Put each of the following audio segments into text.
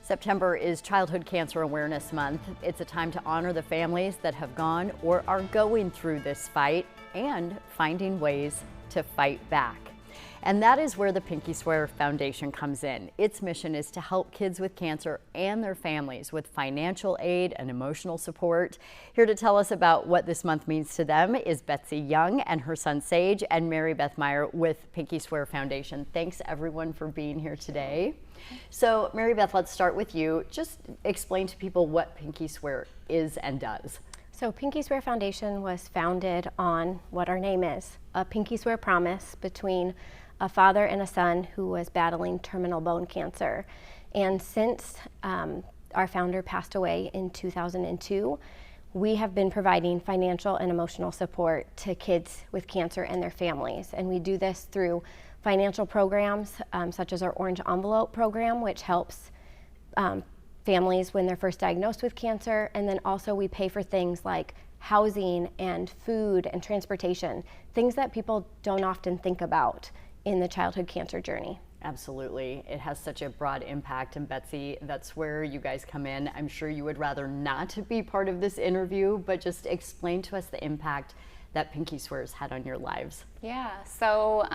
September is Childhood Cancer Awareness Month. It's a time to honor the families that have gone or are going through this fight and finding ways to fight back. And that is where the Pinky Swear Foundation comes in. Its mission is to help kids with cancer and their families with financial aid and emotional support. Here to tell us about what this month means to them is Betsy Young and her son Sage and Mary Beth Meyer with Pinky Swear Foundation. Thanks everyone for being here today. So Mary Beth, let's start with you. Just explain to people what Pinky Swear is and does. So Pinky Swear Foundation was founded on what our name is, a Pinky Swear promise between a father and a son who was battling terminal bone cancer. And since our founder passed away in 2002, we have been providing financial and emotional support to kids with cancer and their families. And we do this through financial programs such as our Orange Envelope program, which helps families when they're first diagnosed with cancer. And then also we pay for things like housing and food and transportation, things that people don't often think about in the childhood cancer journey. Absolutely. It has such a broad impact. And Betsy, that's where you guys come in. I'm sure you would rather not be part of this interview, but just explain to us the impact that Pinky Swear's had on your lives. Yeah, so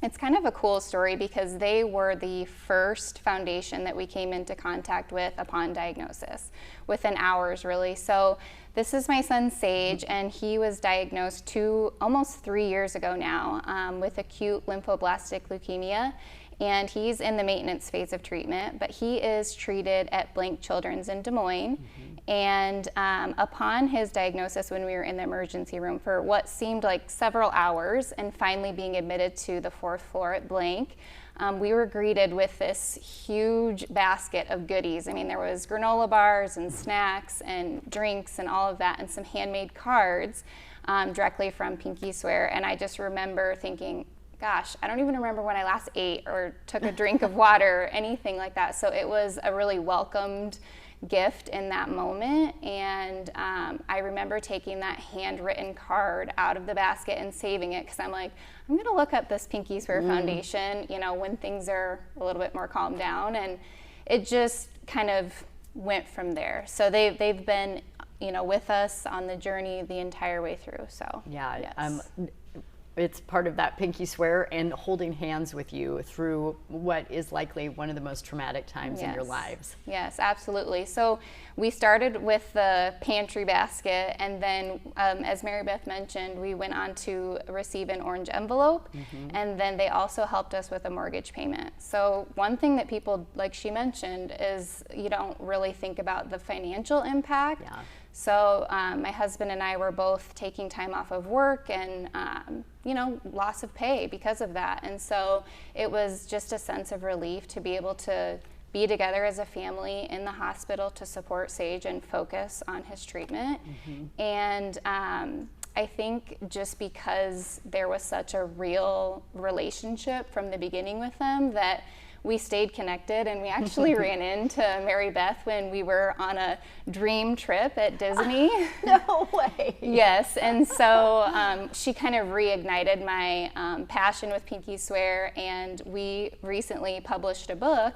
it's kind of a cool story because they were the first foundation that we came into contact with upon diagnosis, within hours really. So this is my son Sage, and he was diagnosed almost 3 years ago now with acute lymphoblastic leukemia. And he's in the maintenance phase of treatment, but he is treated at Blank Children's in Des Moines. And upon his diagnosis, when we were in the emergency room for what seemed like several hours and finally being admitted to the 4th floor at Blank, we were greeted with this huge basket of goodies. I mean, there was granola bars and snacks and drinks and all of that, and some handmade cards directly from Pinky Swear. And I just remember thinking, gosh, I don't even remember when I last ate or took a drink of water or anything like that. So it was a really welcomed gift in that moment. And I remember taking that handwritten card out of the basket and saving it because I'm like, I'm going to look up this Pinky Swear Foundation, you know, when things are a little bit more calmed down. And it just kind of went from there. So they've been, you know, with us on the journey the entire way through. So yeah, yes. It's part of that Pinky Swear and holding hands with you through what is likely one of the most traumatic times in your lives. Yes, absolutely. So we started with the pantry basket, and then as Mary Beth mentioned, we went on to receive an orange envelope, and then they also helped us with a mortgage payment. So one thing that people, like she mentioned, is you don't really think about the financial impact. Yeah. So my husband and I were both taking time off of work and, you know, loss of pay because of that. And so it was just a sense of relief to be able to be together as a family in the hospital to support Sage and focus on his treatment. And I think just because there was such a real relationship from the beginning with them that we stayed connected, and we actually ran into Mary Beth when we were on a dream trip at Disney. No way. Yes, and so she kind of reignited my passion with Pinky Swear, and we recently published a book,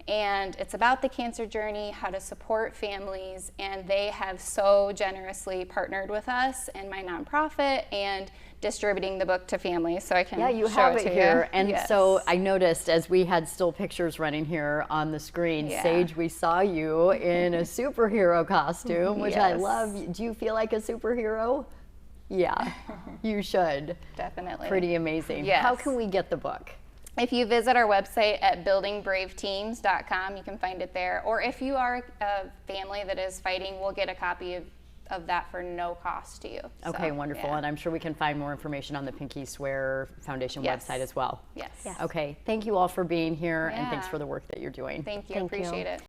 and it's about the cancer journey, how to support families, and they have so generously partnered with us and my nonprofit and distributing the book to families, so I can you show have it it to here. you. And Yes. so I noticed as we had still pictures running here on the screen, Yeah. Sage, we saw you in a superhero costume, which I Yes. love. Do you feel like a superhero? Yeah, you should. Definitely. Pretty amazing. Yes. How can we get the book? If you visit our website at buildingbraveteams.com, you can find it there. Or if you are a family that is fighting, we'll get a copy of that for no cost to you. Okay, So, wonderful. yeah. And I'm sure we can find more information on the Pinky Swear Foundation Yes. website as well. Yes. Yes. Okay, thank you all for being here, and Yeah. thanks for the work that you're doing. Thank you. Thank you. Appreciate it.